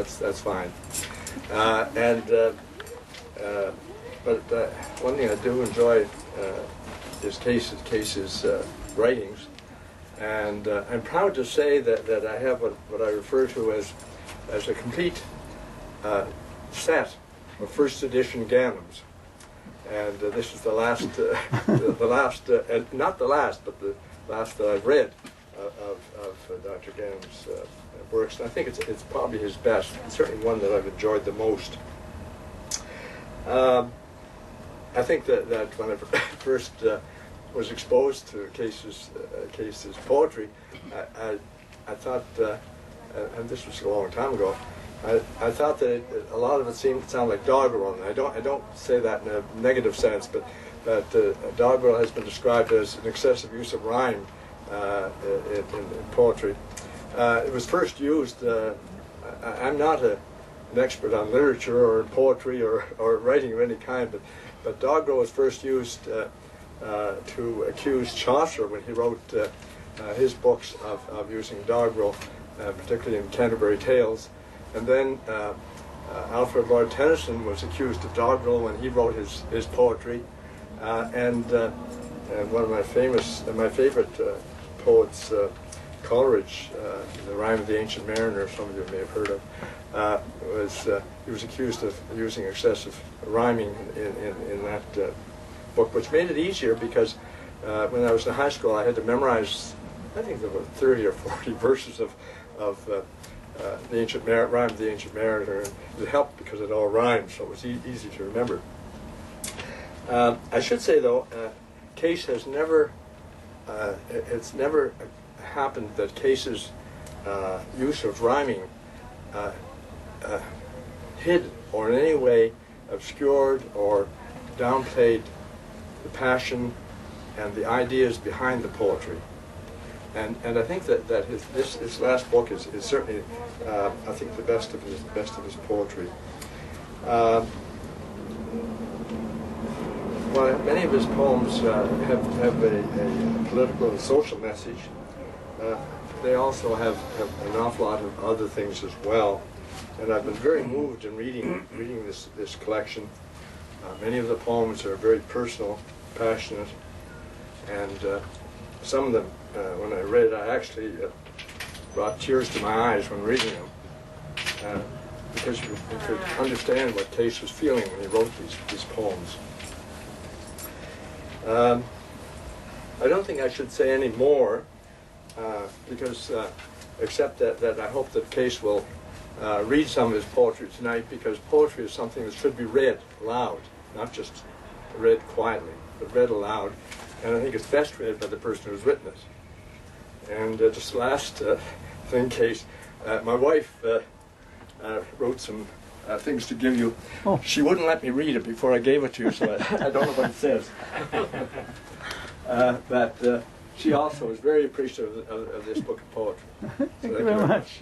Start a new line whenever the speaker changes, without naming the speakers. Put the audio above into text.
that's fine. But one thing I do enjoy is Case's writings, and I'm proud to say that I have what I refer to as a complete set of first edition Gammons, and this is the last, not the last, but the last that I've read of Dr. Gamm's works. And I think it's probably his best. It's certainly one that I've enjoyed the most. I think that when I first was exposed to Case's poetry, I thought, and this was a long time ago, I thought that a lot of it sounded like doggerel, and I don't say that in a negative sense, but that doggerel has been described as an excessive use of rhyme in poetry. It was first used. I'm not an expert on literature or poetry or writing of any kind, but doggerel was first used to accuse Chaucer when he wrote his books of using doggerel, particularly in Canterbury Tales. And then Alfred Lord Tennyson was accused of doggerel when he wrote his poetry. And one of my favorite poets, Coleridge, The Rime of the Ancient Mariner, some of you may have heard of, he was accused of using excessive rhyming in that book, which made it easier because when I was in high school I had to memorize, I think there were 30 or 40 verses of the ancient Rime of the Ancient Mariner, and it helped because it all rhymed, so it was easy to remember. I should say though, Case has never, it's never happened that Case's use of rhyming hid or in any way obscured or downplayed the passion and the ideas behind the poetry. And I think that this last book is certainly I think the best of his poetry. Well, many of his poems have a political and social message. They also have an awful lot of other things as well. And I've been very moved in reading this collection. Many of the poems are very personal, passionate, and some of them, when I read, I actually brought tears to my eyes when reading them, because you could understand what Case was feeling when he wrote these poems. I don't think I should say any more, because except that I hope that Case will read some of his poetry tonight, because poetry is something that should be read aloud, not just read quietly, but read aloud. And I think it's best read by the person who's written it. And just last thing, Case, my wife wrote some things to give you. Oh. She wouldn't let me read it before I gave it to you, so I don't know what it says. But she also is very appreciative of this book of poetry.
Thank you very much.